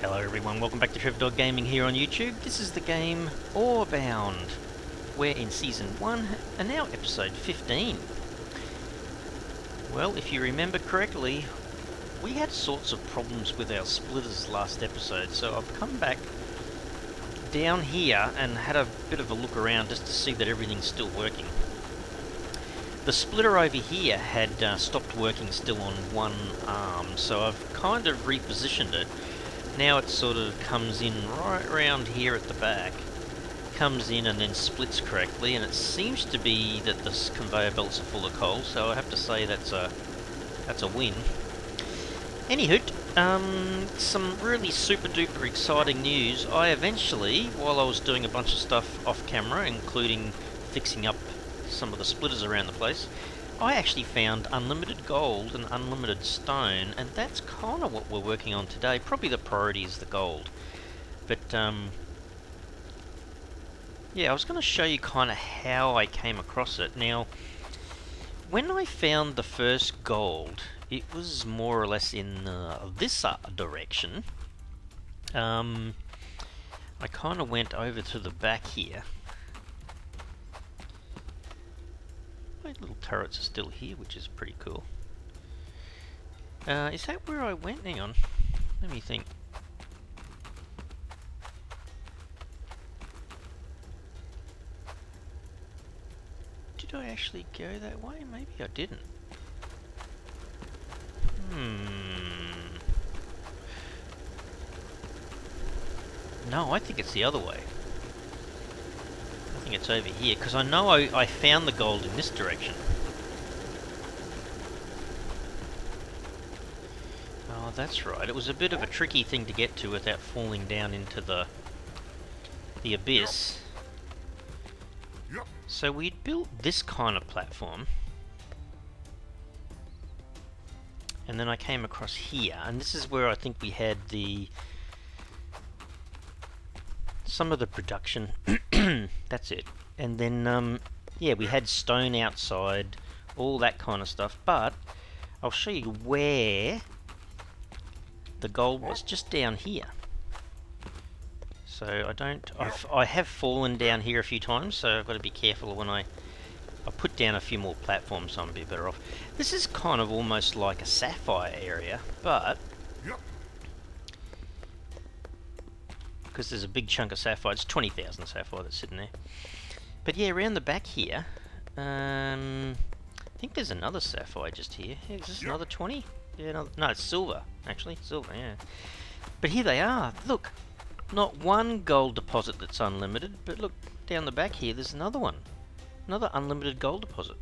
Hello everyone, welcome back to Trev Dog Gaming here on YouTube. This is the game Orebound. We're in Season 1 and now Episode 15. Well, if you remember correctly, we had sorts of problems with our splitters last episode, so I've come back down here and had a bit of a look around just to see that everything's still working. The splitter over here had stopped working still on one arm, so I've kind of repositioned it. Now it sort of comes in right around here at the back, comes in and then splits correctly, and it seems to be that the conveyor belts are full of coal, so I have to say that's a win. Anywho, some really super duper exciting news. I eventually, while I was doing a bunch of stuff off camera, including fixing up some of the splitters around the place, I actually found unlimited gold and unlimited stone, and that's kind of what we're working on today. Probably the priority is the gold. But, yeah, I was going to show you kind of how I came across it. Now, when I found the first gold, it was more or less in this direction. I kind of went over to the back here. My little turrets are still here, which is pretty cool. Is that where I went? Hang on. Let me think. Did I actually go that way? Maybe I didn't. No, I think it's the other way. I think it's over here, because I know I found the gold in this direction. Oh, that's right. It was a bit of a tricky thing to get to without falling down into the abyss. So we'd built this kind of platform. And then I came across here, and this is where I think we had some of the production. That's it. And then, yeah, we had stone outside, all that kind of stuff. But I'll show you where the gold was, just down here. So I have fallen down here a few times, so I've got to be careful when I'll put down a few more platforms, so I'm a bit better off. This is kind of almost like a sapphire area, but because there's a big chunk of sapphire, it's 20,000 sapphire that's sitting there. But yeah, around the back here, I think there's another sapphire just here. Is this another 20? Yeah, no, it's silver, actually. Silver, yeah. But here they are. Look, not one gold deposit that's unlimited, but look, down the back here, there's another one. Another unlimited gold deposit.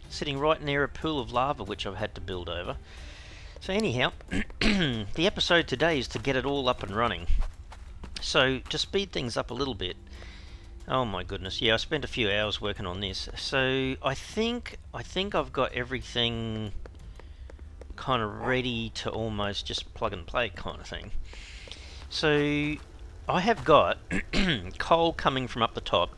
Sitting right near a pool of lava, which I've had to build over. So anyhow, the episode today is to get it all up and running. So, to speed things up a little bit, oh my goodness, yeah, I spent a few hours working on this. So, I think I've got everything kind of ready to almost just plug and play kind of thing. So, I have got coal coming from up the top,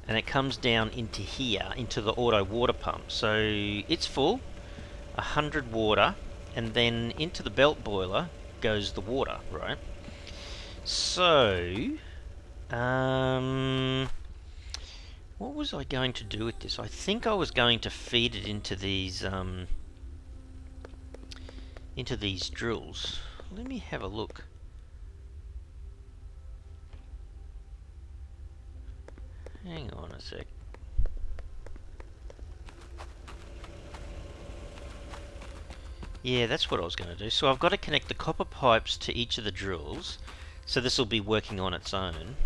and it comes down into here, into the auto water pump. So, it's full, 100 water, and then into the belt boiler goes the water, right? So, what was I going to do with this? I think I was going to feed it into these drills. Let me have a look. Hang on a sec. Yeah, that's what I was going to do. So I've got to connect the copper pipes to each of the drills. So this will be working on its own.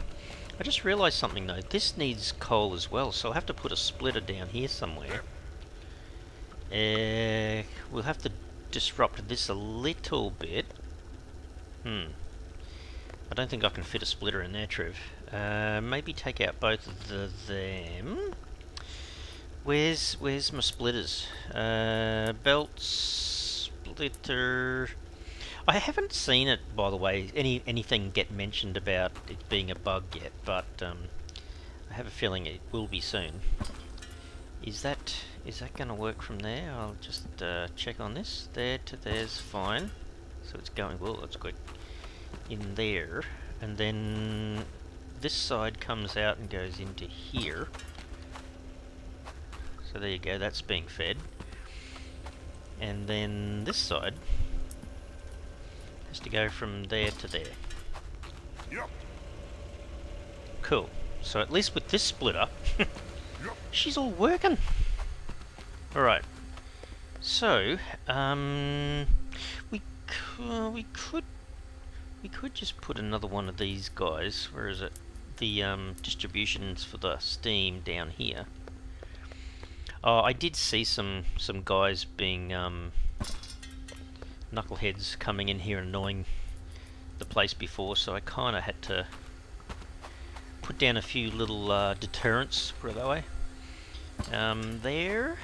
I just realised something though. This needs coal as well, so I'll have to put a splitter down here somewhere. We'll have to disrupt this a little bit. I don't think I can fit a splitter in there, Trev. Maybe take out both of them. Where's my splitters? Belt splitter. I haven't seen it, by the way, anything get mentioned about it being a bug yet, but I have a feeling it will be soon. Is that going to work from there? I'll just check on this. There to there's fine. So it's going well, that's good. in there, and then this side comes out and goes into here. So there you go, that's being fed. And then this side has to go from there to there. Yep. Cool. So at least with this splitter, Yep. she's all working. Alright. So, we could just put another one of these guys. Where is it? The distributions for the steam down here. Oh, I did see some guys being knuckleheads coming in here and annoying the place before, so I kind of had to put down a few little deterrents, put it that way. There.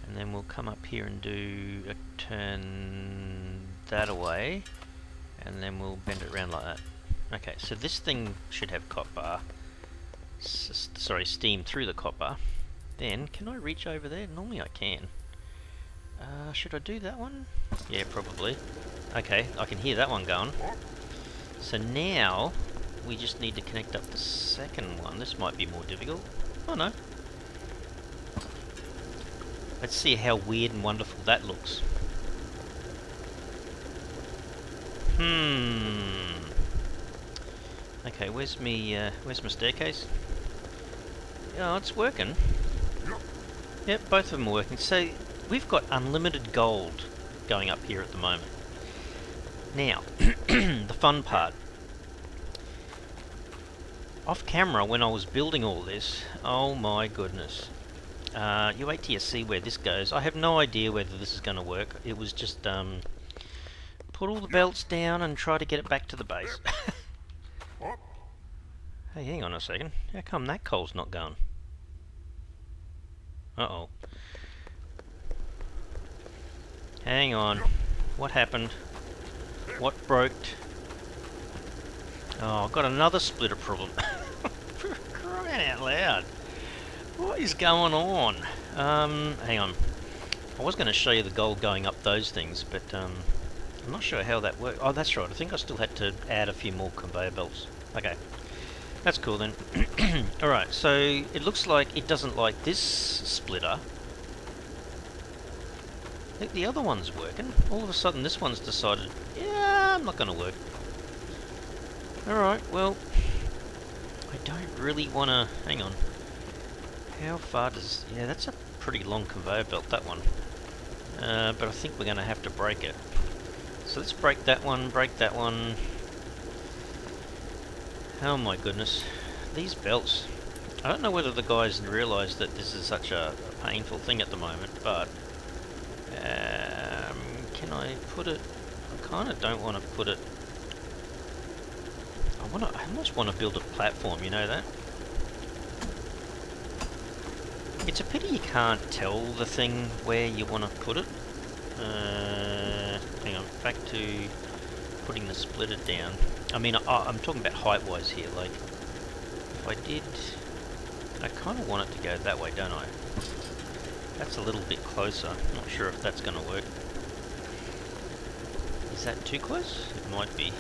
And then we'll come up here and do a turn that away, and then we'll bend it around like that. Okay, so this thing should have copper. Steam through the copper. Then, can I reach over there? Normally I can. Should I do that one? Yeah, probably. Okay, I can hear that one going. So now, we just need to connect up the second one. This might be more difficult. Oh no. Let's see how weird and wonderful that looks. Okay, where's my staircase? Oh, it's working. Yep, both of them are working. So we've got unlimited gold going up here at the moment. Now, the fun part. Off camera, when I was building all this, oh my goodness. You wait till you see where this goes. I have no idea whether this is going to work. It was just put all the belts down and try to get it back to the base. Hey, hang on a second. How come that coal's not going? Uh-oh. Hang on. What happened? What broke? Oh, I've got another splitter problem. For crying out loud. What is going on? Hang on. I was going to show you the gold going up those things, but I'm not sure how that works. Oh, that's right. I think I still had to add a few more conveyor belts. Okay. That's cool then. Alright, so it looks like it doesn't like this splitter. I think the other one's working. All of a sudden this one's decided, yeah, I'm not going to work. Alright, well, I don't really want to... Hang on. How far does... Yeah, that's a pretty long conveyor belt, that one. But I think we're going to have to break it. So let's break that one, break that one. Oh my goodness. These belts. I don't know whether the guys realise that this is such a painful thing at the moment, but... can I put it... I kind of don't want to put it... I almost want to build a platform, you know that? It's a pity you can't tell the thing where you want to put it. Hang on, back to putting the splitter down. I mean, I'm talking about height-wise here, like, if I did... I kind of want it to go that way, don't I? That's a little bit closer. I'm not sure if that's going to work. Is that too close? It might be.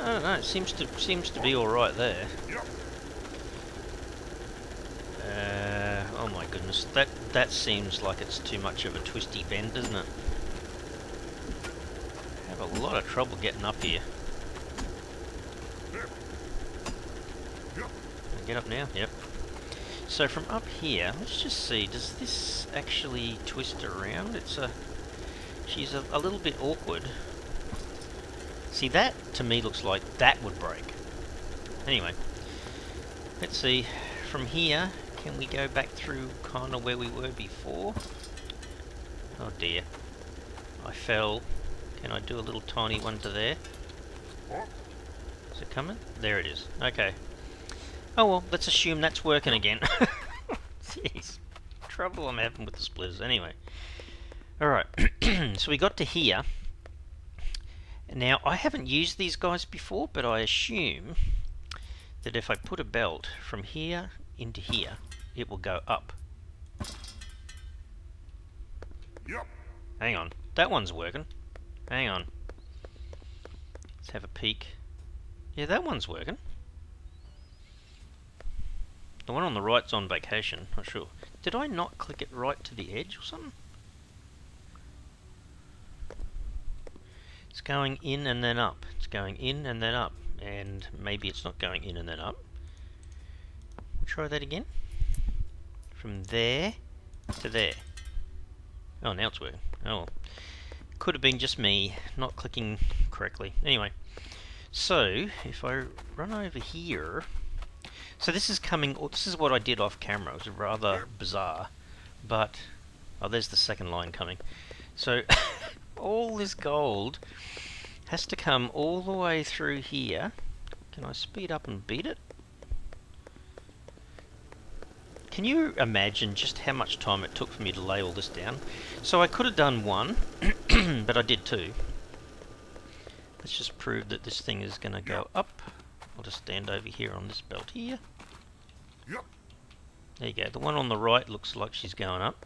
I don't know, it seems to be alright there. Oh my goodness, that seems like it's too much of a twisty bend, doesn't it? I have a lot of trouble getting up here. Get up now? Yep. So from up here, let's just see, does this actually twist around? She's a little bit awkward. See, that to me looks like that would break. Anyway, let's see, from here, can we go back through kind of where we were before? Oh dear. I fell. Can I do a little tiny one to there? Is it coming? There it is. Okay. Oh well, let's assume that's working again. Jeez. Trouble I'm having with the splitters. Anyway. Alright. So we got to here. Now, I haven't used these guys before, but I assume that if I put a belt from here into here, it will go up. Yep. Hang on. That one's working. Hang on. Let's have a peek. Yeah, that one's working. The one on the right's on vacation, not sure. Did I not click it right to the edge or something? It's going in and then up. It's going in and then up. And maybe it's not going in and then up. We'll try that again. From there to there. Oh, now it's working. Oh well. Could have been just me not clicking correctly. Anyway, so if I run over here, so this is coming. This is what I did off camera. It was rather bizarre, but oh, there's the second line coming. So all this gold has to come all the way through here. Can I speed up and beat it? Can you imagine just how much time it took for me to lay all this down? So I could have done one, but I did two. Let's just prove that this thing is going to go up. I'll just stand over here on this belt here. There you go. The one on the right looks like she's going up.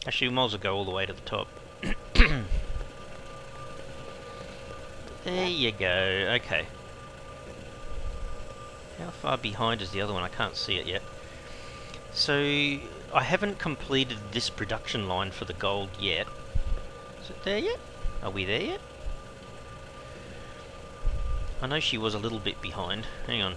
Actually, we might as well go all the way to the top. There you go. Okay. How far behind is the other one? I can't see it yet. So, I haven't completed this production line for the gold yet. Is it there yet? Are we there yet? I know she was a little bit behind. Hang on.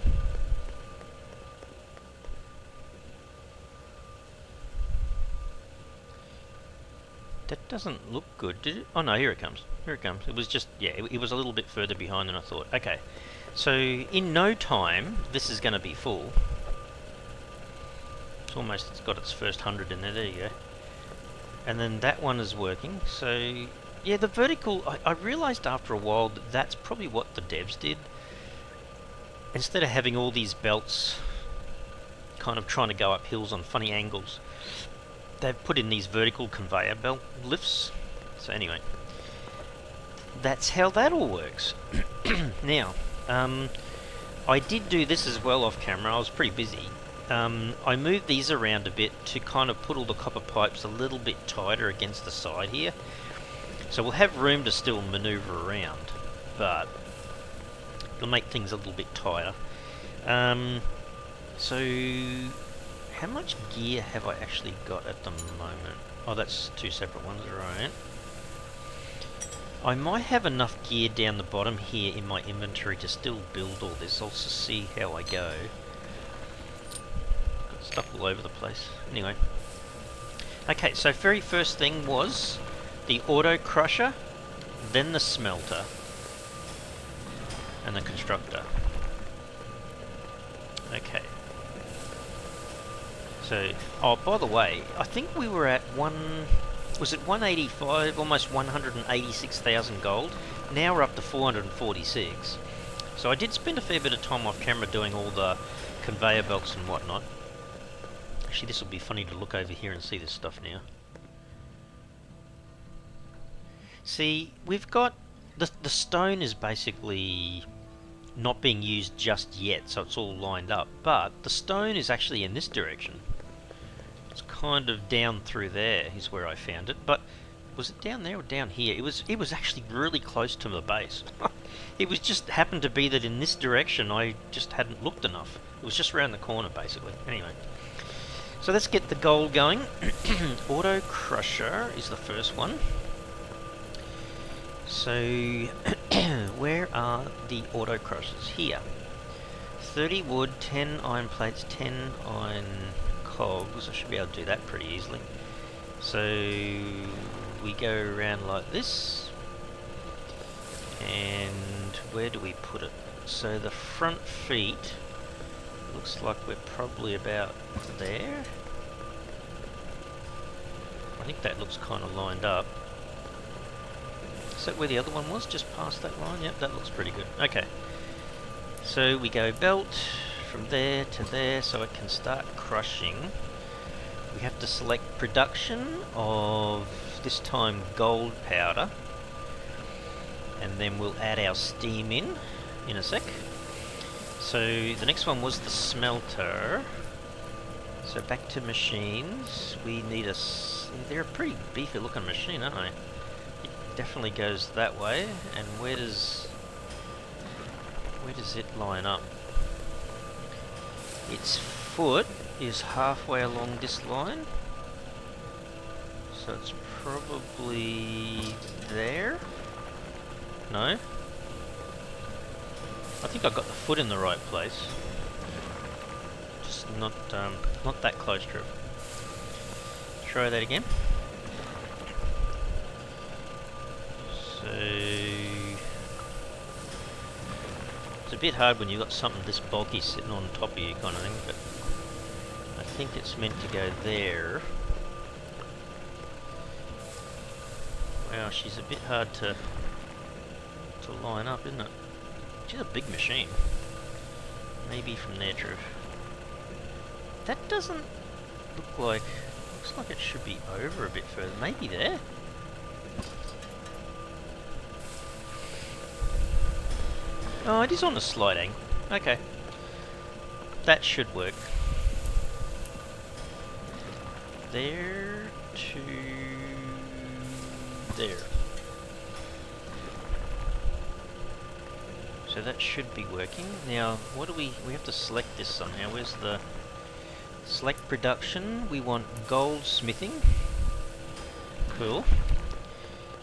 That doesn't look good, did it? Oh no, here it comes. Here it comes. It was just, yeah, it was a little bit further behind than I thought. Okay. So, in no time, this is going to be full. It's got its first 100 in there. There you go. And then that one is working. So, yeah, the vertical, I realised after a while that that's probably what the devs did. Instead of having all these belts kind of trying to go up hills on funny angles, they've put in these vertical conveyor belt lifts. So anyway, that's how that all works. Now, I did do this as well off camera. I was pretty busy. I moved these around a bit to kind of put all the copper pipes a little bit tighter against the side here. So we'll have room to still manoeuvre around, but it'll make things a little bit tighter. So how much gear have I actually got at the moment? Oh, that's two separate ones, right? I might have enough gear down the bottom here in my inventory to still build all this. I'll just see how I go. Got stuff all over the place. Anyway. Okay, so very first thing was the auto crusher, then the smelter, and the constructor. Okay. So, oh, by the way, I think we were at was it 185, almost 186,000 gold? Now we're up to 446. So I did spend a fair bit of time off camera doing all the conveyor belts and whatnot. Actually, this will be funny to look over here and see this stuff now. See, we've got the stone is basically not being used just yet, so it's all lined up. But the stone is actually in this direction. It's kind of down through there is where I found it, but was it down there or down here? It was actually really close to the base. It was just happened to be that in this direction I just hadn't looked enough. It was just around the corner basically. Anyway, so let's get the gold going. Auto crusher is the first one. So where are the auto crushers? Here. 30 wood, 10 iron plates, 10 iron cogs. I should be able to do that pretty easily. So we go around like this, and where do we put it? So the front feet looks like we're probably about there. I think that looks kind of lined up. Is that where the other one was? Just past that line? Yep, that looks pretty good. Okay. So we go belt from there to there, so it can start crushing. We have to select production of, this time, gold powder. And then we'll add our steam in a sec. So the next one was the smelter. So back to machines. We need they're a pretty beefy looking machine, aren't they? definitely goes that way. And where does it line up? Its foot is halfway along this line, so it's probably there. No, I think I got the foot in the right place. Just not that close to it. Try that again. So it's a bit hard when you've got something this bulky sitting on top of you, kind of thing. But I think it's meant to go there. Wow, she's a bit hard to line up, isn't it? She's a big machine. Maybe from there, Drew. That doesn't look like... Looks like it should be over a bit further. Maybe there? Oh, it is on a slight angle. Okay. That should work. There to... there. So that should be working. Now, what do we have to select this somehow. Where's the... Select production. We want goldsmithing. Cool.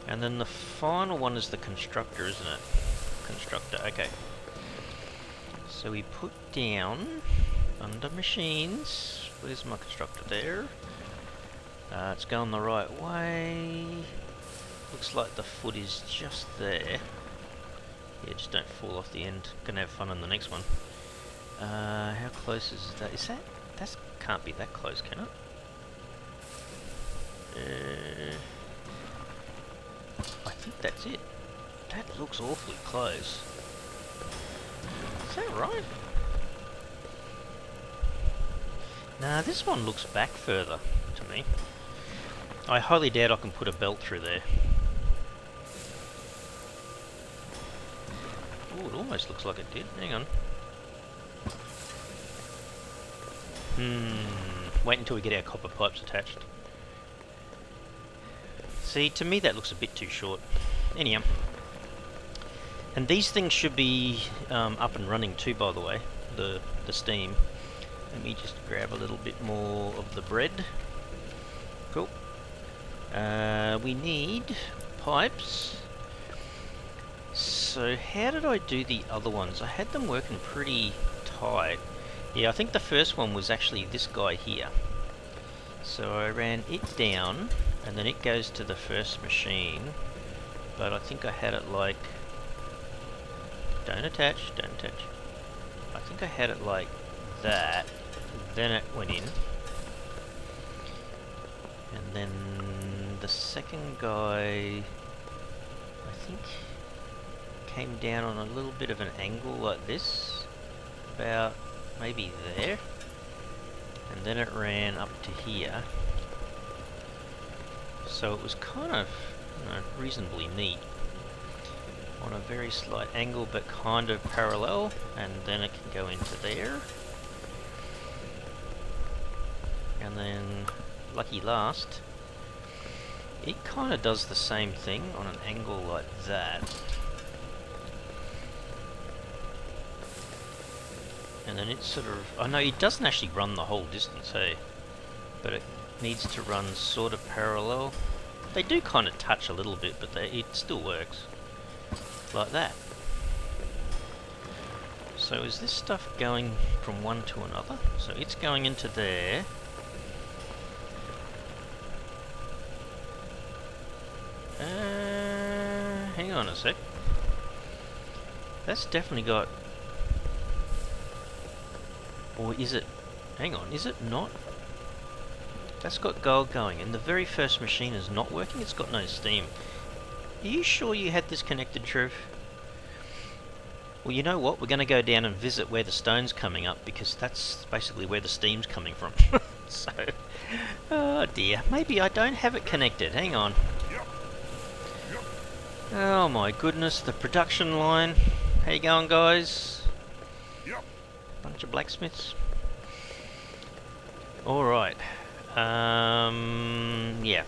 And then the final one is the constructor, isn't it? Constructor, okay. So we put down under machines. Where's my constructor? There. It's going the right way. Looks like the foot is just there. Yeah, just don't fall off the end. Gonna have fun on the next one. How close is that? Is that? That can't be that close, can it? I think that's it. That looks awfully close. Is that right? Nah, this one looks back further to me. I highly doubt I can put a belt through there. Oh, it almost looks like it did. Hang on. Wait until we get our copper pipes attached. See, to me that looks a bit too short. Anyhow. And these things should be up and running too, by the way. The steam. Let me just grab a little bit more of the bread. Cool. We need pipes. So how did I do the other ones? I had them working pretty tight. Yeah, I think the first one was actually this guy here. So I ran it down, and then it goes to the first machine. But I think I had it like... Don't attach, don't attach. I think I had it like that. Then it went in. And then the second guy, I think, came down on a little bit of an angle like this. About maybe there. And then it ran up to here. So it was kind of, you know, reasonably neat. On a very slight angle, but kind of parallel. And then it can go into there. And then, lucky last, it kind of does the same thing on an angle like that. And then it sort of... Oh no, it doesn't actually run the whole distance, hey? But it needs to run sort of parallel. They do kind of touch a little bit, but it still works. Like that. So is this stuff going from one to another? So it's going into there. Hang on a sec. That's definitely got... Or is it... Hang on, is it not? That's got gold going, and the very first machine is not working? It's got no steam. Are you sure you had this connected, Truth? Well, you know what? We're going to go down and visit where the stone's coming up, because that's basically where the steam's coming from. So... Oh dear. Maybe I don't have it connected. Hang on. Oh my goodness, the production line. How you going, guys? Bunch of blacksmiths. Alright. Yeah.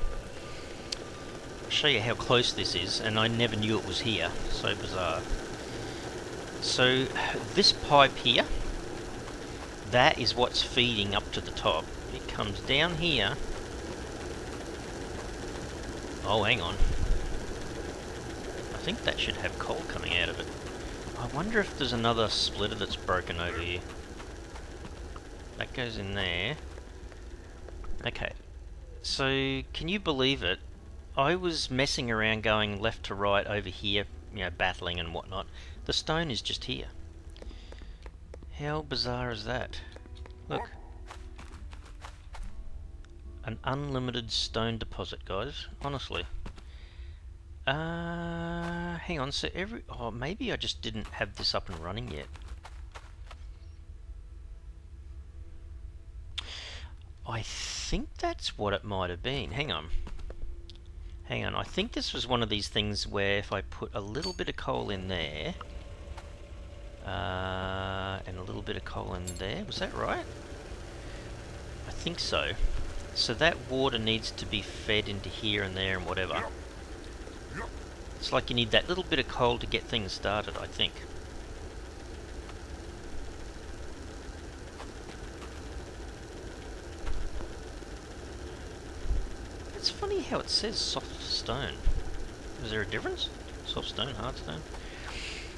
show you how close this is, and I never knew it was here. So bizarre. So this pipe here, that is what's feeding up to the top. It comes down here. Oh, hang on. I think that should have coal coming out of it. I wonder if there's another splitter that's broken over here. That goes in there. Okay. So, can you believe it? I was messing around going left to right over here, you know, battling and whatnot. The stone is just here. How bizarre is that? Look. An unlimited stone deposit, guys. Honestly. Hang on. So oh, maybe I just didn't have this up and running yet. I think that's what it might have been. Hang on. Hang on. I think this was one of these things where if I put a little bit of coal in there, and a little bit of coal in there, was that right? I think so. So that water needs to be fed into here and there and whatever. It's like you need that little bit of coal to get things started, I think. It's funny how it says soft stone. Is there a difference? Soft stone, hard stone?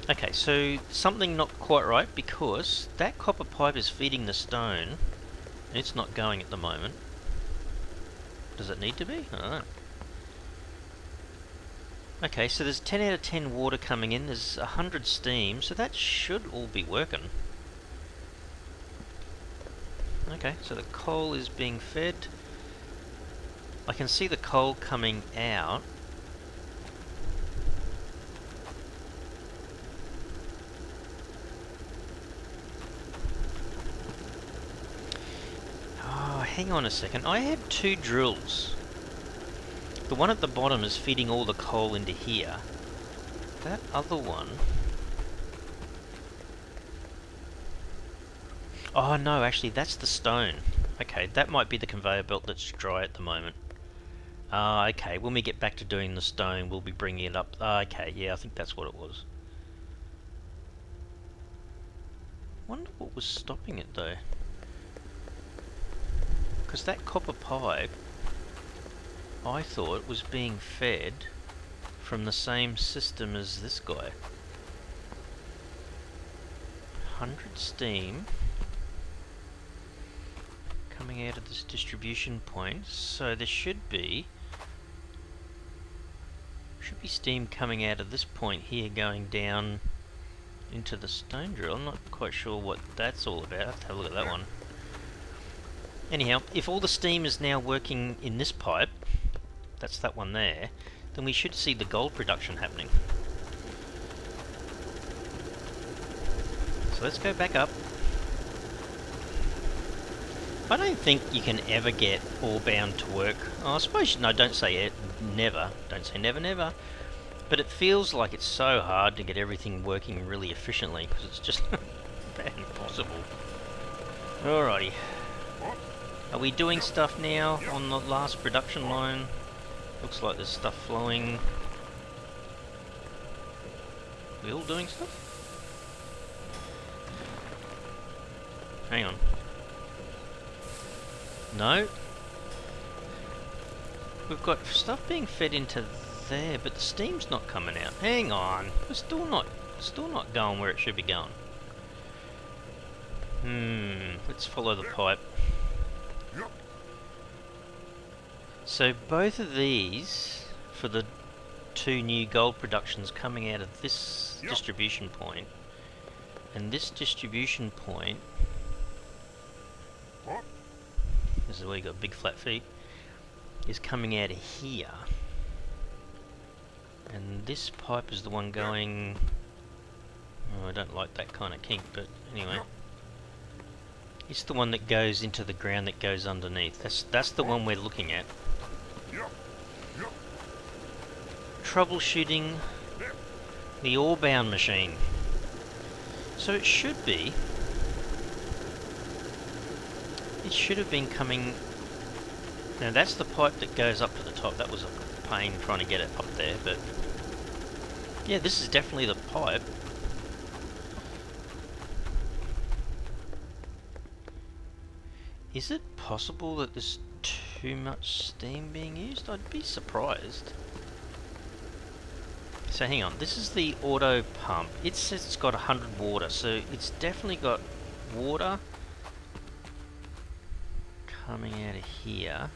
Okay, so something not quite right, because that copper pipe is feeding the stone, and it's not going at the moment. Does it need to be? I don't know. Okay, so there's 10 out of 10 water coming in, there's 100 steam, so that should all be working. Okay, so the coal is being fed. I can see the coal coming out. Oh, hang on a second. I had two drills. The one at the bottom is feeding all the coal into here. That other one... Oh no, actually that's the stone. Okay, that might be the conveyor belt that's dry at the moment. Okay, when we get back to doing the stone, we'll be bringing it up. Okay, yeah, I think that's what it was. Wonder what was stopping it though. Because that copper pipe, I thought, was being fed from the same system as this guy. 100 steam coming out of this distribution point, so there should be steam coming out of this point here going down into the stone drill. I'm not quite sure what that's all about. I have to have a look at that one. Anyhow, if all the steam is now working in this pipe, that's that one there, then we should see the gold production happening. So let's go back up. I don't think you can ever get Orebound to work. Oh, I suppose, no, don't say it, never. Don't say never, never. But it feels like it's so hard to get everything working really efficiently, because it's just bad impossible. Alrighty. Are we doing stuff now on the last production line? Looks like there's stuff flowing. We all doing stuff? Hang on. No. We've got stuff being fed into there, but the steam's not coming out. Hang on. We're still not going where it should be going. Let's follow the pipe. So both of these, for the two new gold productions coming out of this distribution point, and this distribution point, this is where you got big flat feet, is coming out of here. And this pipe is the one going... Oh, I don't like that kind of kink, but anyway. It's the one that goes into the ground that goes underneath. That's the one we're looking at. Troubleshooting the Orebound machine. So it should have been coming... Now that's the pipe that goes up to the top. That was pain trying to get it up there, but yeah, this is definitely the pipe. Is it possible that there's too much steam being used? I'd be surprised. So hang on, this is the auto pump. It says it's got 100 water, so it's definitely got water coming out of here.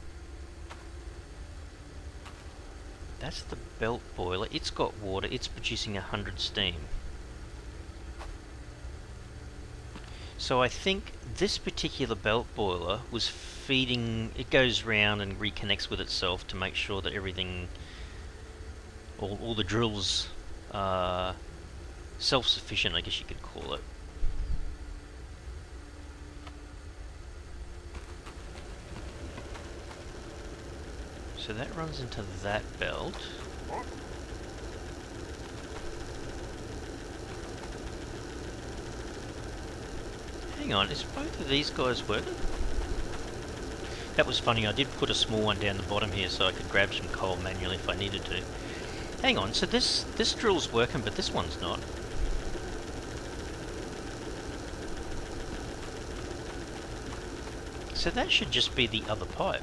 That's the belt boiler. It's got water. It's producing 100 steam. So I think this particular belt boiler was feeding... It goes round and reconnects with itself to make sure that everything... All the drills are self-sufficient, I guess you could call it. So that runs into that belt. Hang on, is both of these guys working? That was funny, I did put a small one down the bottom here so I could grab some coal manually if I needed to. Hang on, so this drill's working but this one's not. So that should just be the other pipe.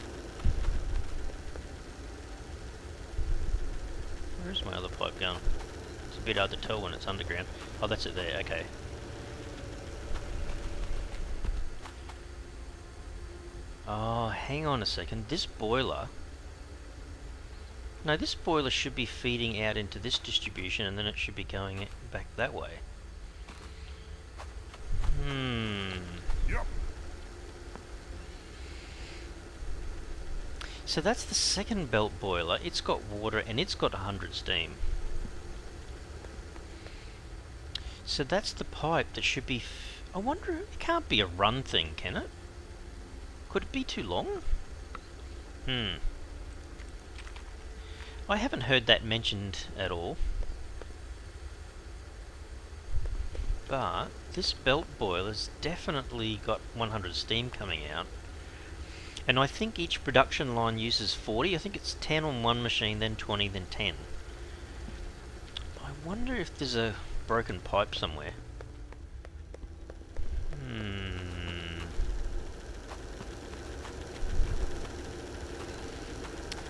Where's my other pipe going? It's a bit hard to tell when it's underground. Oh, that's it there, okay. Oh, hang on a second. This boiler... No, this boiler should be feeding out into this distribution and then it should be going back that way. Yep. So that's the second belt boiler. It's got water and it's got 100 steam. So that's the pipe that should be... I wonder, it can't be a run thing, can it? Could it be too long? I haven't heard that mentioned at all. But this belt boiler's definitely got 100 steam coming out. And I think each production line uses 40. I think it's 10 on one machine, then 20, then 10. I wonder if there's a broken pipe somewhere.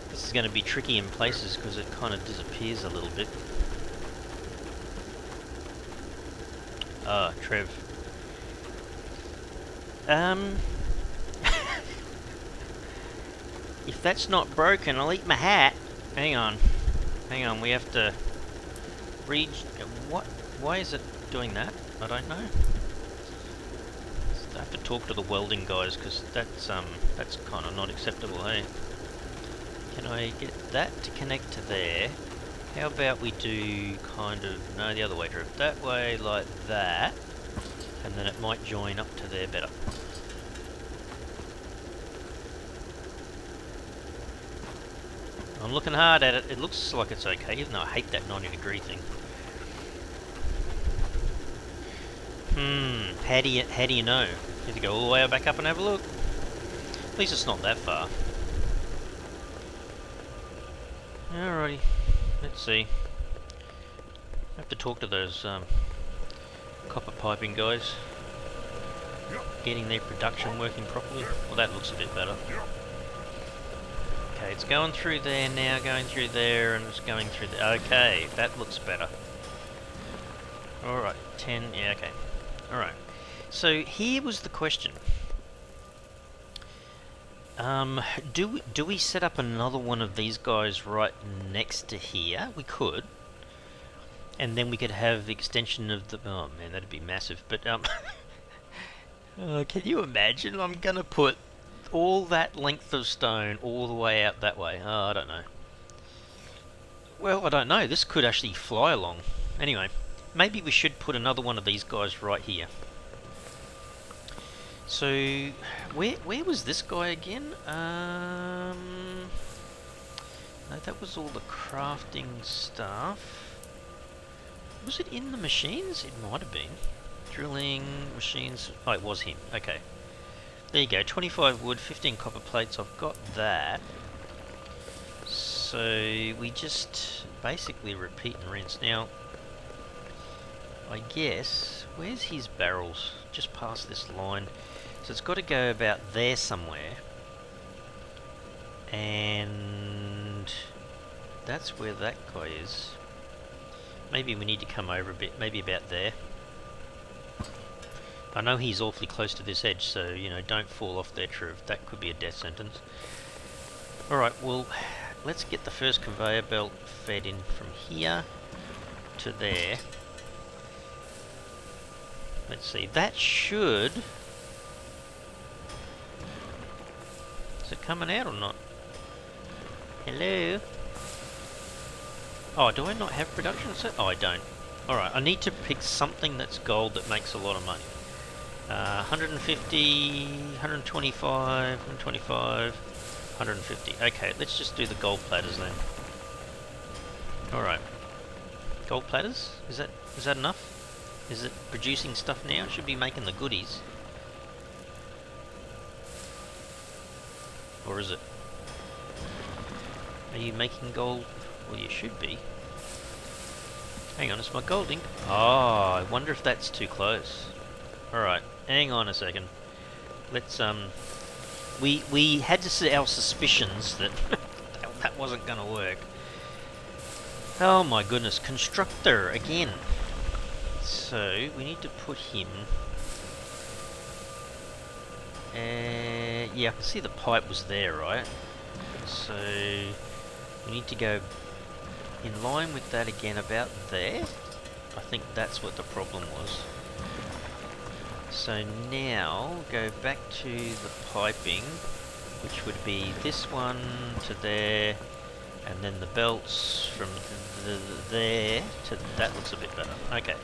This is going to be tricky in places because it kind of disappears a little bit. Ah, Trev. If that's not broken, I'll eat my hat. Hang on, we have to read... What? Why is it doing that? I don't know. I have to talk to the welding guys because that's kind of not acceptable, hey? Can I get that to connect to there? How about we do kind of... No, the other way, Drew. That way, like that. And then it might join up to there better. I'm looking hard at it. It looks like it's okay, even though I hate that 90-degree thing. How do you know? You have to go all the way back up and have a look. At least it's not that far. Alrighty, let's see. I have to talk to those copper piping guys. Getting their production working properly. Well, that looks a bit better. Okay, it's going through there now, going through there, and it's going through there. Okay, that looks better. Alright, 10, yeah, okay. Alright, so here was the question. Do we set up another one of these guys right next to here? We could. And then we could have the extension of the... Oh man, that'd be massive. But, can you imagine? I'm gonna put all that length of stone all the way out that way. Oh, I don't know. Well, I don't know. This could actually fly along. Anyway, maybe we should put another one of these guys right here. So, where was this guy again? No, that was all the crafting stuff. Was it in the machines? It might have been. Drilling, machines... Oh, it was him. Okay. There you go. 25 wood, 15 copper plates. I've got that. So we just basically repeat and rinse. Now, I guess, where's his barrels? Just past this line. So it's got to go about there somewhere. And that's where that guy is. Maybe we need to come over a bit, maybe about there. I know he's awfully close to this edge, so, you know, don't fall off there, Trev. That could be a death sentence. Alright, well, let's get the first conveyor belt fed in from here to there. Let's see, that should... Is it coming out or not? Hello? Oh, do I not have production set? Oh, I don't. Alright, I need to pick something that's gold that makes a lot of money. 150, 125, 125, 150. Okay, let's just do the gold platters then. Alright. Gold platters? Is that enough? Is it producing stuff now? It should be making the goodies. Or is it? Are you making gold? Well, you should be. Hang on, it's my gold ink. Oh, I wonder if that's too close. Alright, hang on a second. Let's, we had to set our suspicions that that wasn't gonna work. Oh my goodness, constructor again. So, we need to put him... yeah, I can see the pipe was there, right? So, we need to go in line with that again about there. I think that's what the problem was. So now, go back to the piping, which would be this one to there, and then the belts from there to... That looks a bit better. Okay.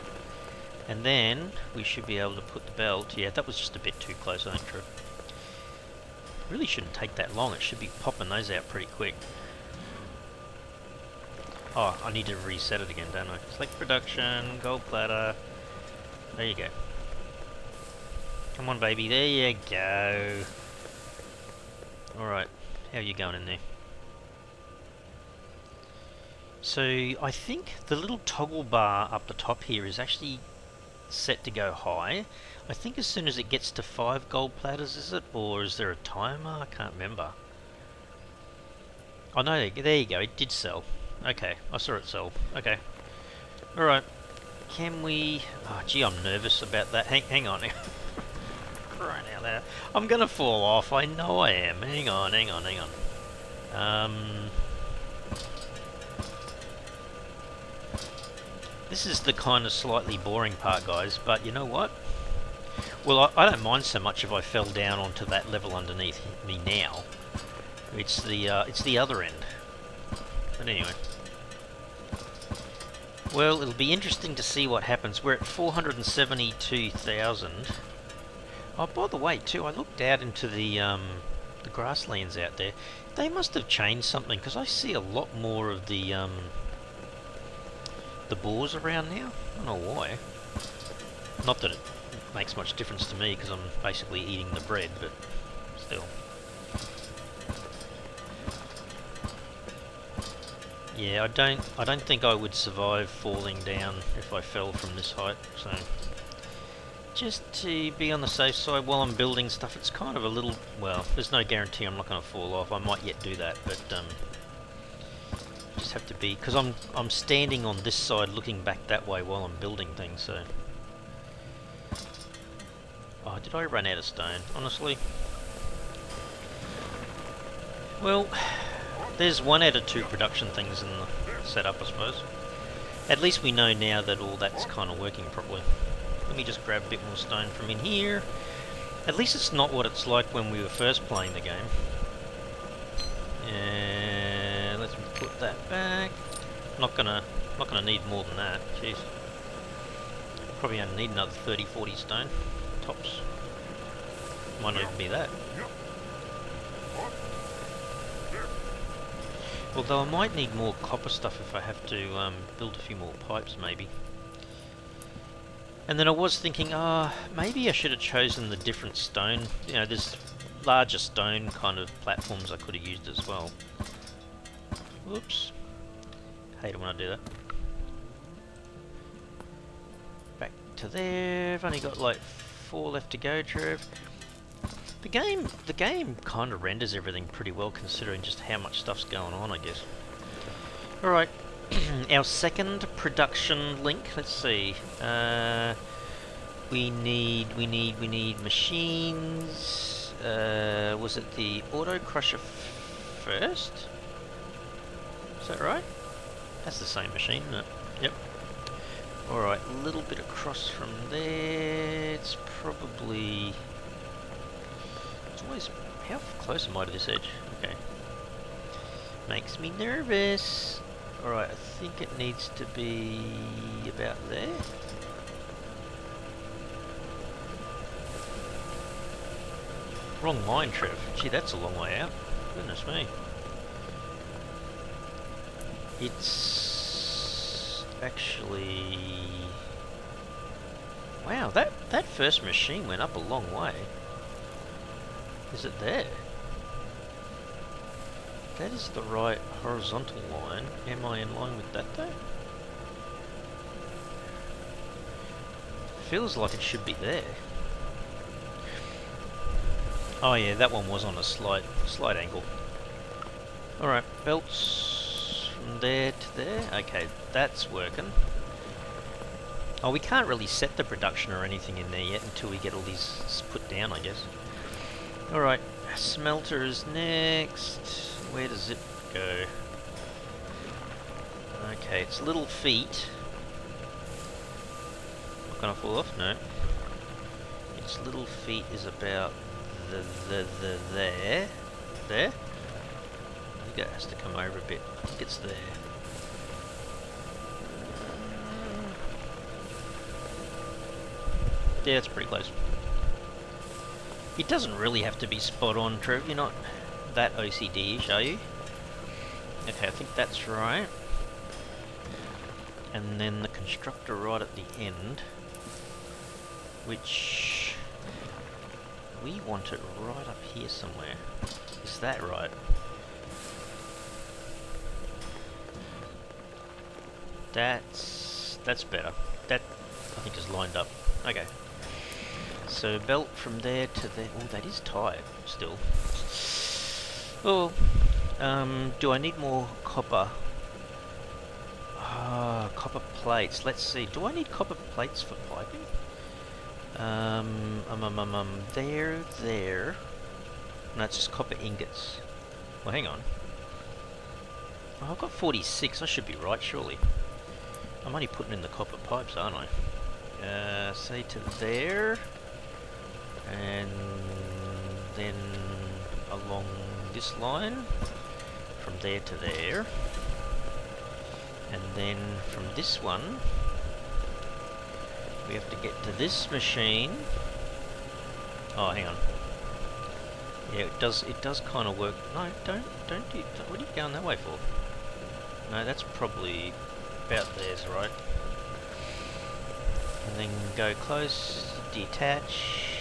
And then, we should be able to put the belt... Yeah, that was just a bit too close, I think, True. Really shouldn't take that long. It should be popping those out pretty quick. Oh, I need to reset it again, don't I? Select production, gold platter. There you go. Come on, baby. There you go. Alright. How are you going in there? So, I think the little toggle bar up the top here is actually set to go high. I think as soon as it gets to 5 gold platters, is it? Or is there a timer? I can't remember. Oh no, there you go. It did sell. Okay, I saw it sell. Okay. Alright. Can we... Oh, gee, I'm nervous about that. Hang on. Crying out loud. I'm gonna fall off. I know I am. Hang on. This is the kind of slightly boring part, guys, but you know what? Well, I don't mind so much if I fell down onto that level underneath me now. It's the other end. But anyway. Well, it'll be interesting to see what happens. We're at 472,000. Oh, by the way, too, I looked out into the grasslands out there. They must have changed something, because I see a lot more of the boars around now. I don't know why. Not that it makes much difference to me, because I'm basically eating the bread, but still. Yeah, I don't think I would survive falling down if I fell from this height, so just to be on the safe side while I'm building stuff, it's kind of a little, well, there's no guarantee I'm not going to fall off. I might yet do that, but just have to be, because I'm standing on this side looking back that way while I'm building things, so. Oh, did I run out of stone, honestly? Well, there's 1 out of 2 production things in the setup, I suppose. At least we know now that all that's kind of working properly. Let me just grab a bit more stone from in here. At least it's not what it's like when we were first playing the game. And let's put that back. Not gonna need more than that. Jeez. Probably only need another 30-40 stone. Tops. Might not even be that. Although I might need more copper stuff if I have to build a few more pipes, maybe. And then I was thinking, maybe I should have chosen the different stone. You know, there's larger stone kind of platforms I could have used as well. Whoops. Hate it when I do that. Back to there. I've only got like 4 left to go, Trev. The game kind of renders everything pretty well considering just how much stuff's going on, I guess. Alright, our second production link, let's see. We need machines. Was it the auto crusher first? Is that right? That's the same machine, isn't it? Yep. Alright, a little bit across from there. It's probably... It's always... How close am I to this edge? Okay. Makes me nervous. Alright, I think it needs to be about there. Wrong line, Trev. Gee, that's a long way out. Goodness me. It's actually... Wow, that first machine went up a long way. Is it there? That is the right horizontal line. Am I in line with that though? Feels like it should be there. Oh yeah, that one was on a slight angle. Alright, belts from there to there. Okay, that's working. Oh, we can't really set the production or anything in there yet until we get all these put down, I guess. Alright, smelter is next. Where does it go? Okay, it's little feet. Not gonna fall off? No. Its little feet is about there. There? I think it has to come over a bit. I think it's there. Yeah, it's pretty close. It doesn't really have to be spot on, Trev. You're not that OCD-ish, are you? Okay, I think that's right. And then the constructor right at the end, which we want it right up here somewhere. Is that right? That's better. That I think is lined up. Okay. So belt from there to there. Oh, that is tight still. Oh, do I need more copper? Copper plates. Let's see. Do I need copper plates for piping? There. No, it's just copper ingots. Well, hang on. Oh, I've got 46. I should be right, surely. I'm only putting in the copper pipes, aren't I? Say to there. And then along this line. From there to there. And then from this one, we have to get to this machine. Oh, hang on. Yeah, it does kind of work. No, don't do. What are you going that way for? No, that's probably about there's right. And then go close, detach.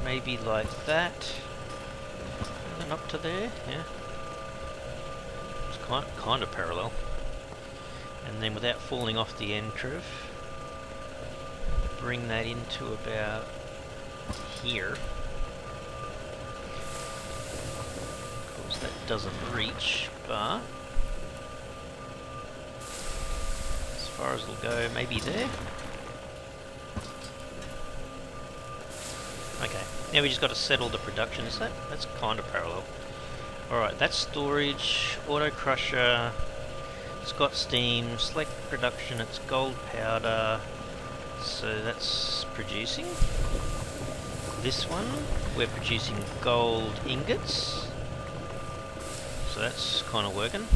Maybe like that. And then up to there, yeah. It's kind of parallel. And then without falling off the end, Trev, bring that into about here. Of course that doesn't reach, but as far as it'll go, maybe there. Okay, now we just got to settle the production. That's kind of parallel. Alright, that's storage, auto crusher. It's got steam, select production, it's gold powder, so that's producing. This one, we're producing gold ingots, so that's kind of working.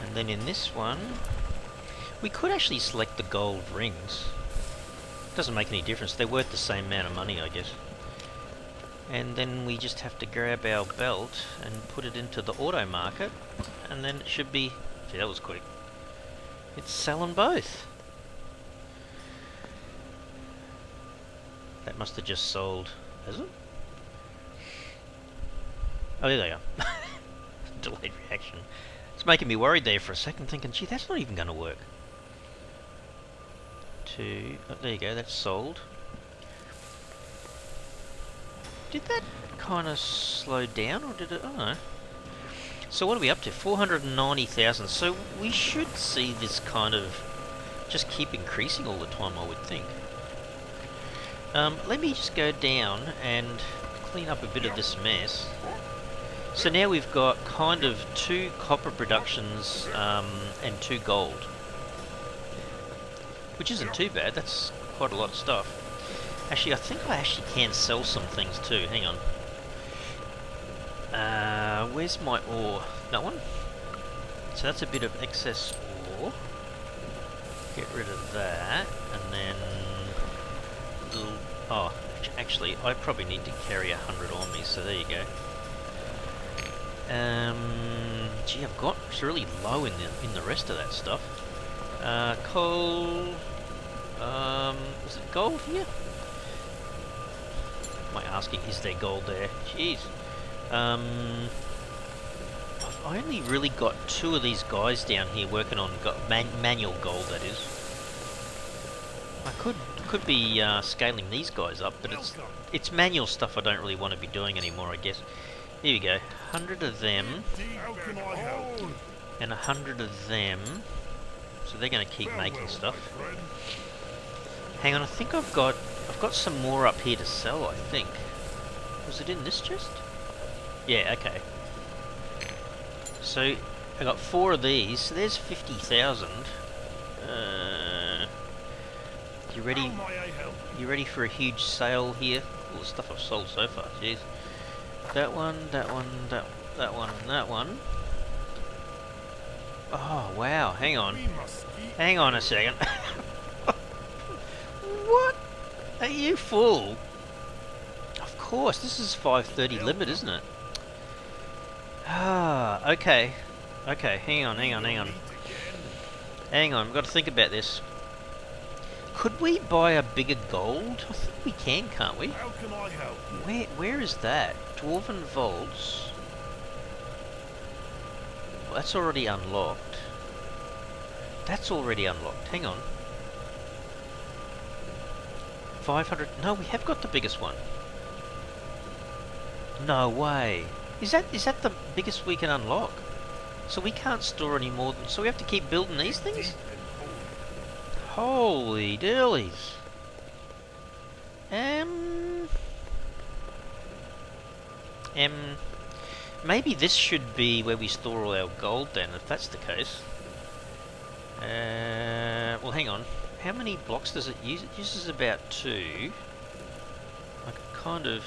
And then in this one, we could actually select the gold rings. Doesn't make any difference, they're worth the same amount of money, I guess. And then we just have to grab our belt and put it into the auto market, and then it should be... Gee, that was quick. It's selling both. That must have just sold, has it? Oh, there they are. delayed reaction. It's making me worried there for a second, thinking, gee, that's not even going to work. Oh, there you go, that's sold. Did that kind of slow down, or did it? I don't know. So what are we up to? 490,000. So we should see this kind of just keep increasing all the time, I would think. Let me just go down and clean up a bit of this mess. So now we've got kind of 2 copper productions and 2 gold. Which isn't too bad, that's quite a lot of stuff. Actually, I think I actually can sell some things too, hang on. Where's my ore? That one? So that's a bit of excess ore. Get rid of that, and then... Oh, actually, I probably need to carry 100 on me, so there you go. Gee, I've got really low in the rest of that stuff. Coal... is it gold here? Am I asking, is there gold there? Jeez. I've only really got 2 of these guys down here working on manual gold, that is. I could be scaling these guys up, but it's manual stuff I don't really want to be doing anymore, I guess. Here we go, 100 of them, and 100 of them. So they're going to keep making stuff. Hang on, I think I've got some more up here to sell, I think. Was it in this chest? Yeah, okay. So I got 4 of these, so there's 50,000. You ready? You ready for a huge sale here? All the stuff I've sold so far, jeez. That one, that one, that one, that one. Oh wow, hang on. Hang on a second. What? Are you full? Of course, this is 530 limit, isn't it? Ah, okay. Okay, hang on. Hang on, I've got to think about this. Could we buy a bigger gold? I think we can, can't we? How can I help you? Where is that? Dwarven vaults. Well, that's already unlocked. That's already unlocked. Hang on. 500. No, we have got the biggest one. No way. Is that the biggest we can unlock? So we can't store any more than... So we have to keep building these things? Holy dillies. Maybe this should be where we store all our gold then, if that's the case. Well, hang on. How many blocks does it use? It uses about 2. I could kind of...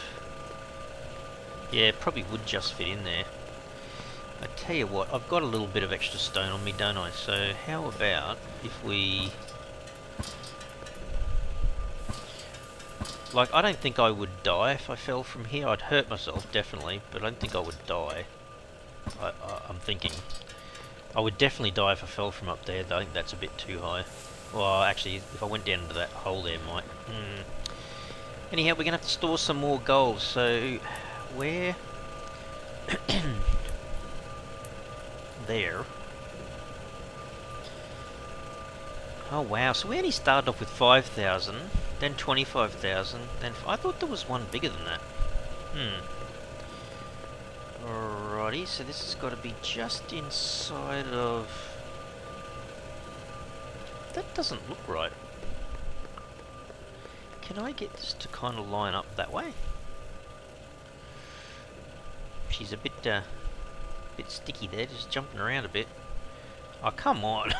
Yeah, it probably would just fit in there. I tell you what, I've got a little bit of extra stone on me, don't I? So how about if we... Like, I don't think I would die if I fell from here. I'd hurt myself, definitely, but I don't think I would die. I'm thinking. I would definitely die if I fell from up there. I think that's a bit too high. Well, actually, if I went down into that hole there, might. Anyhow, we're going to have to store some more gold, so... Where? There. Oh wow, so we only started off with 5,000, then 25,000, then... I thought there was one bigger than that. Alrighty, so this has got to be just inside of... That doesn't look right. Can I get this to kind of line up that way? She's a bit sticky there, just jumping around a bit. Oh, come on.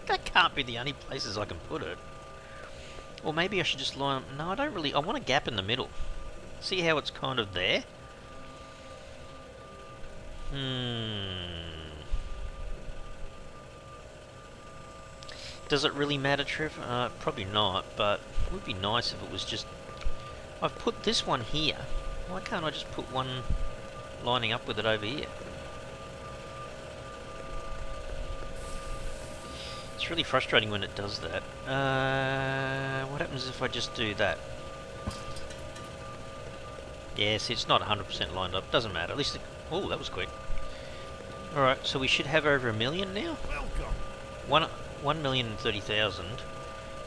That can't be the only places I can put it. Or maybe I should just line up... No, I don't really... I want a gap in the middle. See how it's kind of there? Does it really matter, Trev? Probably not, but it would be nice if it was just... I've put this one here. Why can't I just put one lining up with it over here? It's really frustrating when it does that. What happens if I just do that? Yeah, see, it's not 100% lined up. Doesn't matter. At least... Oh, that was quick. Alright, so we should have over 1 million now? 1,030,000.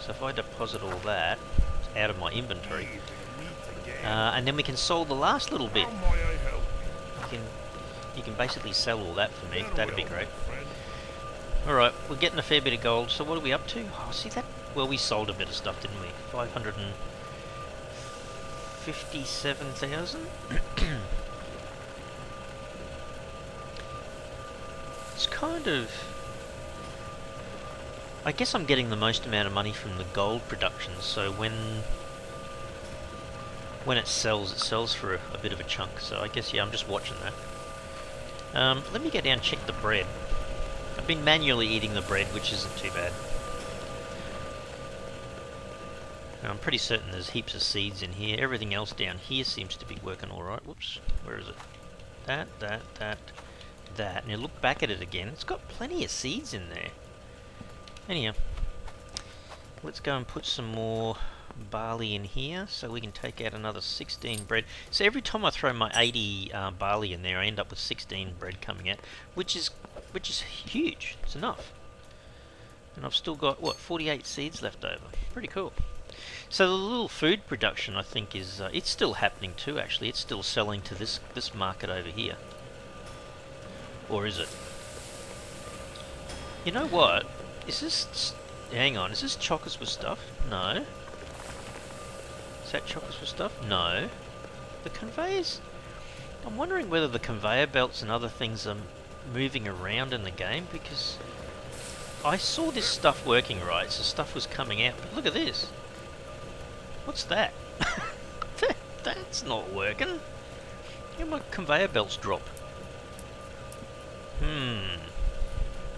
So if I deposit all that out of my inventory, and then we can sell the last little bit. You can basically sell all that for me. That'd be great. Alright, we're getting a fair bit of gold. So what are we up to? Oh, see that? Well, we sold a bit of stuff, didn't we? 557,000? It's kind of... I guess I'm getting the most amount of money from the gold production, so when it sells for a bit of a chunk. So I guess, yeah, I'm just watching that. Let me go down and check the bread. I've been manually eating the bread, which isn't too bad. Now, I'm pretty certain there's heaps of seeds in here. Everything else down here seems to be working alright. Whoops, where is it? That. And you look back at it again, it's got plenty of seeds in there. Anyhow, let's go and put some more barley in here so we can take out another 16 bread. So every time I throw my 80 barley in there, I end up with 16 bread coming out, which is huge. It's enough. And I've still got, what, 48 seeds left over. Pretty cool. So the little food production, I think, is it's still happening too, actually. It's still selling to this market over here. Or is it? You know what? Is this... Hang on, is this chockers with stuff? No. Is that chockers with stuff? No. The conveyors... I'm wondering whether the conveyor belts and other things are moving around in the game, because I saw this stuff working right, so stuff was coming out, but look at this. What's that? That's not working. How my conveyor belts drop?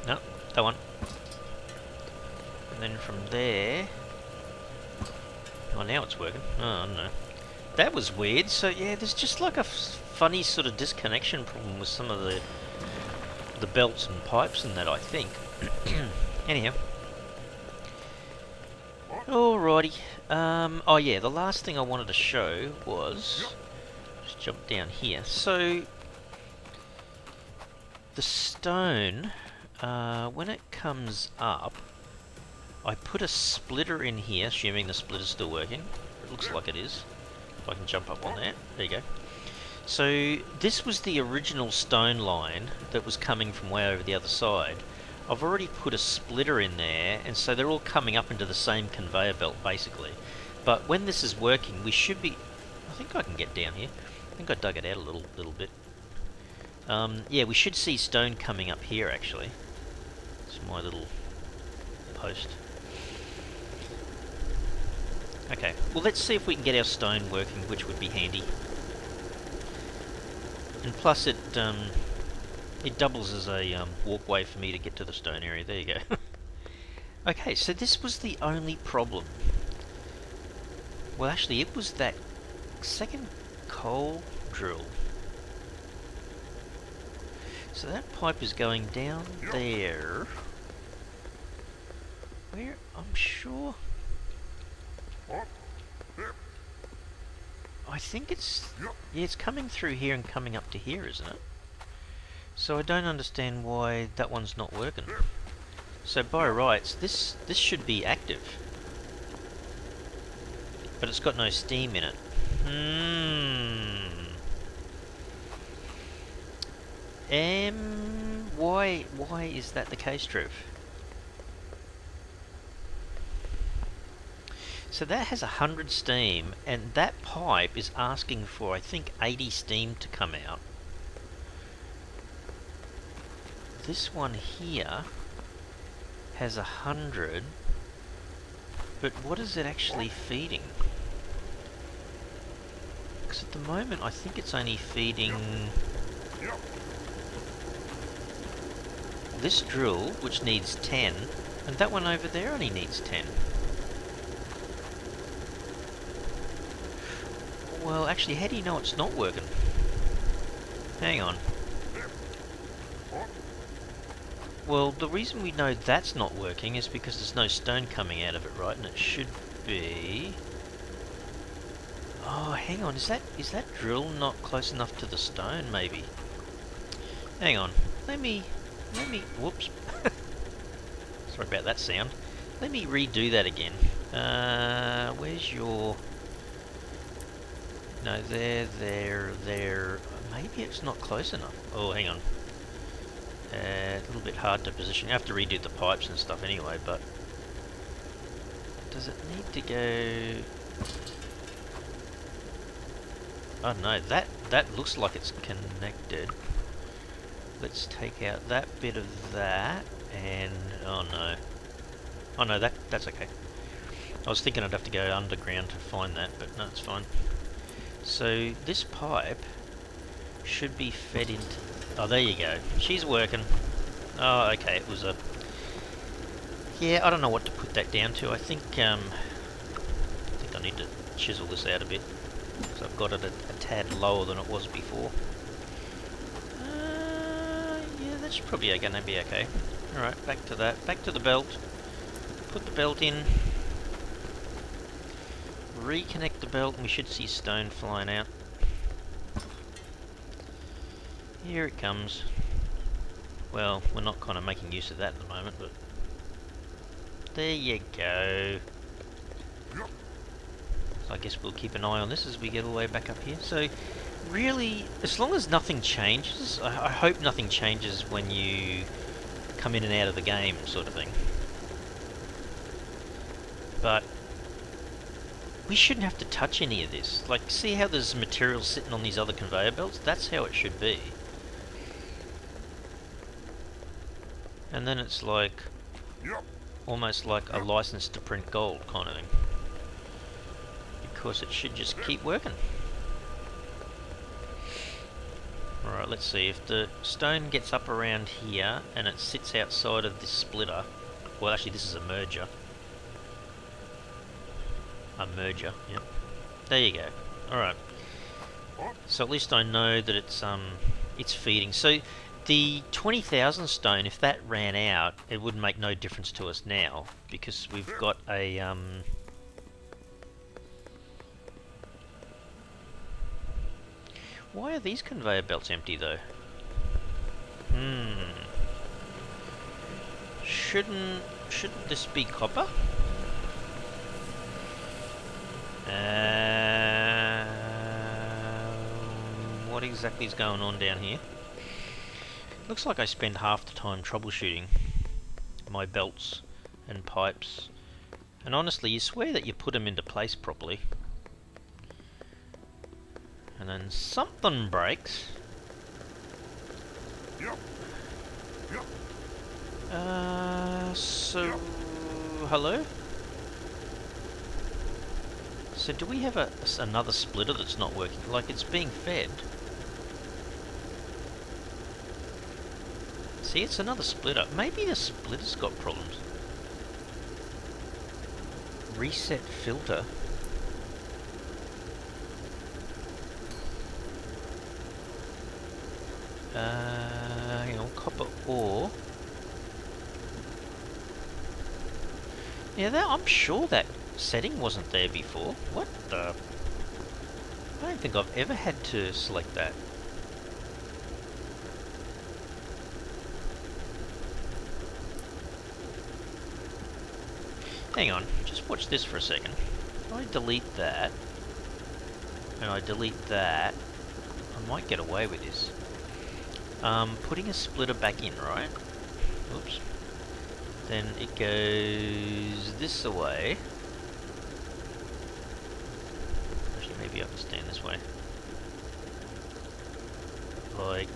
No, that one. And then from there... Oh, now it's working. Oh, no. That was weird. So, yeah, there's just like a funny sort of disconnection problem with some of the belts and pipes and that, I think. Anyhow. Alrighty. Oh, yeah, the last thing I wanted to show was... Just jump down here. So... The stone, when it comes up, I put a splitter in here, assuming the splitter's still working. It looks like it is. If I can jump up on that. There you go. So, this was the original stone line that was coming from way over the other side. I've already put a splitter in there, and so they're all coming up into the same conveyor belt, basically. But when this is working, we should be... I think I can get down here. I think I dug it out a little bit. Yeah, we should see stone coming up here, actually. It's my little post. Okay, well, let's see if we can get our stone working, which would be handy. And plus it doubles as a walkway for me to get to the stone area. There you go. Okay, so this was the only problem. Well, actually, it was that second coal drill. So that pipe is going down there. Where? I'm sure... I think it's... Yeah, it's coming through here and coming up to here, isn't it? So I don't understand why that one's not working. So by rights, this should be active. But it's got no steam in it. Why is that the case, Trev? So that has 100 steam, and that pipe is asking for, I think, 80 steam to come out. This one here has 100, but what is it actually feeding? Because at the moment I think it's only feeding this drill, which needs 10, and that one over there only needs 10. Well, actually, how do you know it's not working? Hang on. Well, the reason we know that's not working is because there's no stone coming out of it, right? And it should be... Oh, hang on, is that drill not close enough to the stone, maybe? Hang on, whoops. Sorry about that sound. Let me redo that again. Where's your... No, there. Maybe it's not close enough. Oh, hang on. A little bit hard to position. You have to redo the pipes and stuff anyway, but... Does it need to go... Oh no, that looks like it's connected. Let's take out that bit of that, and... Oh no. Oh no, that's okay. I was thinking I'd have to go underground to find that, but no, it's fine. So, this pipe should be fed into... Oh, there you go. She's working. Oh, okay, it was a... Yeah, I don't know what to put that down to. I think I need to chisel this out a bit. So I've got it a tad lower than it was before. Yeah, that's probably going to be okay. Alright, back to that. Back to the belt. Put the belt in. Reconnect the belt and we should see stone flying out. Here it comes. Well, we're not kind of making use of that at the moment, but... There you go. So I guess we'll keep an eye on this as we get all the way back up here. So, really, as long as nothing changes, I hope nothing changes when you come in and out of the game, sort of thing. But we shouldn't have to touch any of this. Like, see how there's material sitting on these other conveyor belts? That's how it should be. And then it's like, almost like a license to print gold kind of thing. Because it should just keep working. Alright, let's see. If the stone gets up around here and it sits outside of this splitter... Well, actually, this is a merger. A merger, yep. There you go. Alright. So at least I know that it's feeding. So the 20,000 stone, if that ran out, it would make no difference to us now, because we've got a Why are these conveyor belts empty though? Shouldn't this be copper? What exactly is going on down here? Looks like I spend half the time troubleshooting my belts and pipes. And honestly, you swear that you put them into place properly. And then something breaks. So... Hello? So do we have another splitter that's not working? Like, it's being fed. See, it's another splitter. Maybe the splitter's got problems. Reset filter. Hang on, copper ore. Yeah, I'm sure that setting wasn't there before. What the... I don't think I've ever had to select that. Hang on, just watch this for a second. If I delete that, and I delete that, I might get away with this. Putting a splitter back in, right? Oops. Then it goes this way. Actually, maybe I can stand this way. Like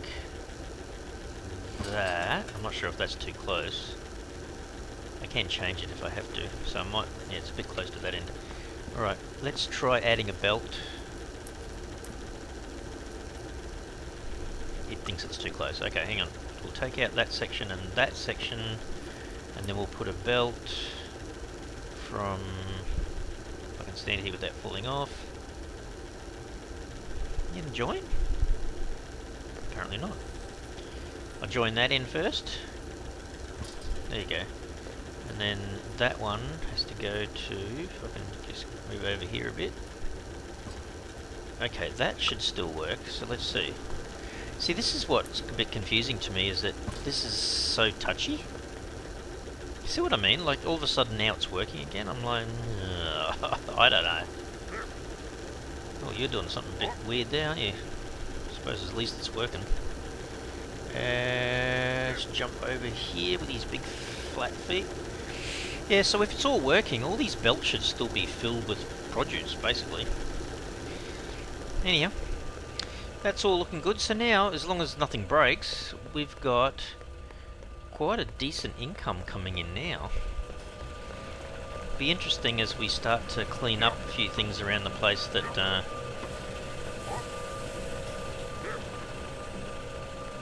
that. I'm not sure if that's too close. I can change it if I have to, so I might... Yeah, it's a bit close to that end. Alright, let's try adding a belt. It thinks it's too close. Okay, hang on. We'll take out that section, and then we'll put a belt from... If I can stand here without falling off. You can join? Apparently not. I'll join that in first. There you go. And then that one has to go to... If I can just move over here a bit. Okay, that should still work, so let's see. See, this is what's a bit confusing to me, is that this is so touchy. You see what I mean? Like, all of a sudden now it's working again. I'm like, I don't know. Oh, you're doing something a bit weird there, aren't you? I suppose at least it's working. Let's jump over here with these big flat feet. Yeah, so if it's all working, all these belts should still be filled with produce, basically. Anyhow, that's all looking good. So now, as long as nothing breaks, we've got quite a decent income coming in now. Be interesting as we start to clean up a few things around the place that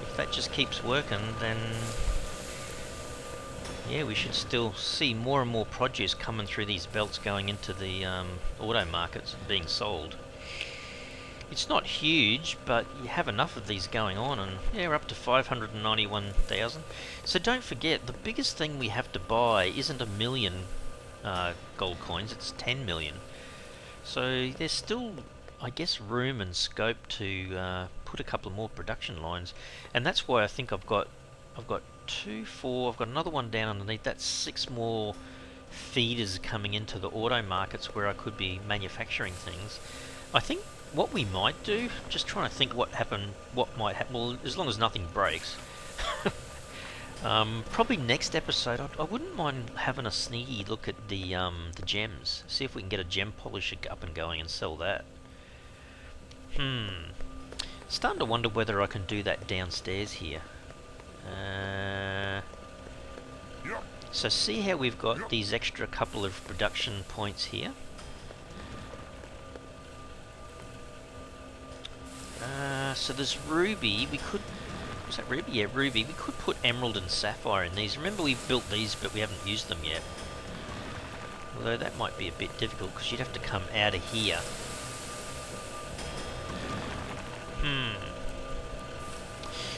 if that just keeps working, then yeah, we should still see more and more produce coming through these belts going into the auto markets and being sold. It's not huge, but you have enough of these going on, and yeah, we're up to 591,000. So don't forget, the biggest thing we have to buy isn't 1 million gold coins, it's 10 million. So there's still, I guess, room and scope to put a couple of more production lines, and that's why I think I've got 2, 4, I've got another one down underneath. That's 6 more feeders coming into the auto markets where I could be manufacturing things. I think what we might do, just trying to think what might happen, well, as long as nothing breaks. Probably next episode, I wouldn't mind having a sneaky look at the gems. See if we can get a gem polisher up and going and sell that. Starting to wonder whether I can do that downstairs here. So see how we've got these extra couple of production points here. So there's ruby. We could, was that ruby? Yeah, ruby. We could put emerald and sapphire in these. Remember, we've built these, but we haven't used them yet. Although that might be a bit difficult because you'd have to come out of here.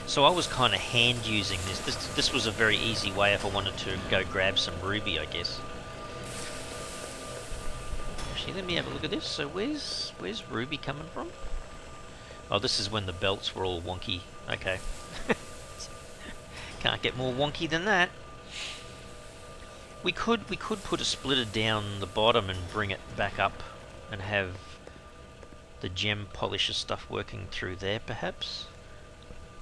So I was kind of hand using this. This was a very easy way if I wanted to go grab some ruby, I guess. Actually, let me have a look at this. So where's ruby coming from? Oh, this is when the belts were all wonky. Okay. Can't get more wonky than that. We could put a splitter down the bottom and bring it back up and have the gem polisher stuff working through there, perhaps.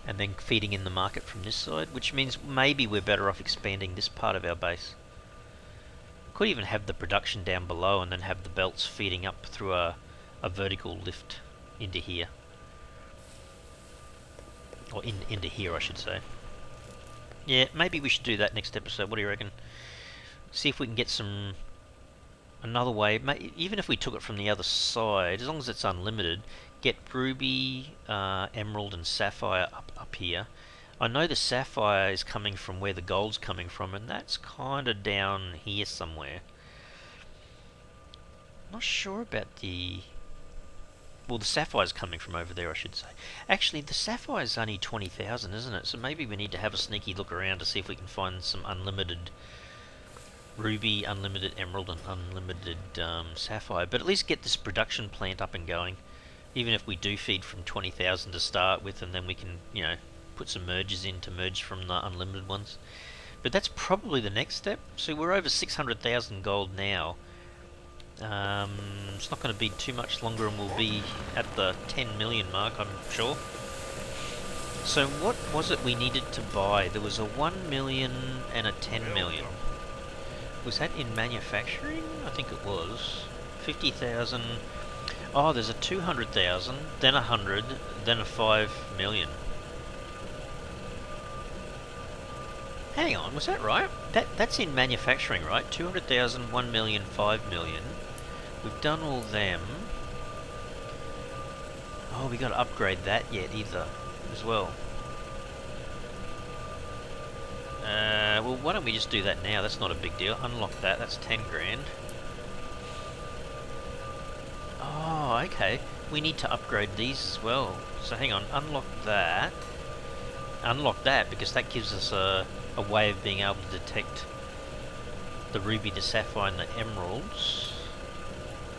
And then feeding in the market from this side, which means maybe we're better off expanding this part of our base. Could even have the production down below and then have the belts feeding up through a vertical lift into here. Or into here, I should say. Yeah, maybe we should do that next episode. What do you reckon? See if we can get another way. Even if we took it from the other side, as long as it's unlimited, get ruby, emerald and sapphire up here. I know the sapphire is coming from where the gold's coming from, and that's kind of down here somewhere. Not sure about the... Well, the sapphire's coming from over there, I should say. Actually, the sapphire's only 20,000, isn't it? So maybe we need to have a sneaky look around to see if we can find some unlimited ruby, unlimited emerald, and unlimited sapphire. But at least get this production plant up and going. Even if we do feed from 20,000 to start with, and then we can, you know, put some merges in to merge from the unlimited ones. But that's probably the next step. So we're over 600,000 gold now. It's not going to be too much longer and we'll be at the 10 million mark, I'm sure. So what was it we needed to buy? There was a 1 million and a 10 million. Was that in manufacturing? I think it was. 50,000. Oh, there's a 200,000, then 100, then a 5 million. Hang on, was that right? That's in manufacturing, right? 200,000, 1 million, 5 million. We've done all them. Oh, we got to upgrade that yet either, as well. Well, why don't we just do that now? That's not a big deal. Unlock that. That's 10 grand. Oh, okay. We need to upgrade these as well. So hang on. Unlock that. Unlock that because that gives us a way of being able to detect the ruby, the sapphire, and the emeralds.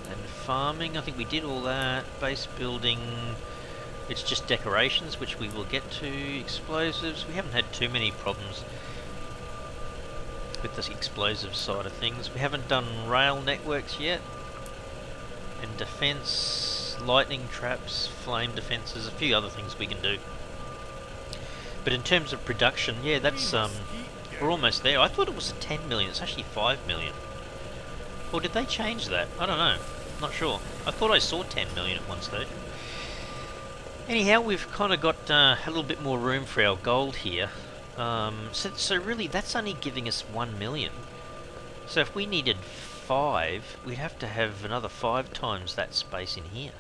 And farming, I think we did all that. Base building, It's just decorations, which we will get to. Explosives, we haven't had too many problems with the explosive side of things. We haven't done rail networks yet. And defense, lightning traps, flame defenses, a few other things we can do. But in terms of production, yeah, that's we're almost there. I thought it was 10 million. It's actually 5 million. Or did they change that? I don't know. Not sure. I thought I saw 10 million at one stage. Anyhow, we've kind of got a little bit more room for our gold here. So really, that's only giving us 1 million. So if we needed 5, we'd have to have another 5 times that space in here.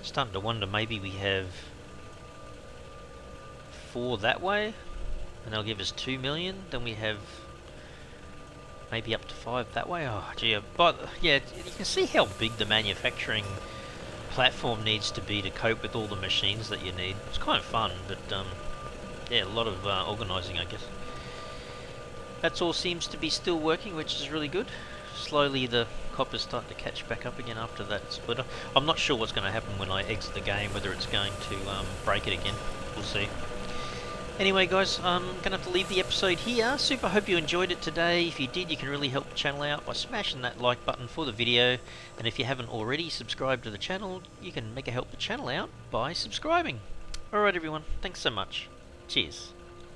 Starting to wonder, maybe we have 4 that way, and they'll give us 2 million. Then we have maybe up to 5 that way. Oh gee, but yeah, you can see how big the manufacturing platform needs to be to cope with all the machines that you need. It's kind of fun, but yeah, a lot of organising, I guess. That's all seems to be still working, which is really good. Slowly the copper's starting to catch back up again after that splitter. I'm not sure what's going to happen when I exit the game, whether it's going to break it again. We'll see. Anyway guys, I'm going to have to leave the episode here. Super hope you enjoyed it today. If you did, you can really help the channel out by smashing that like button for the video. And if you haven't already subscribed to the channel, you can mega help the channel out by subscribing. Alright everyone, thanks so much. Cheers.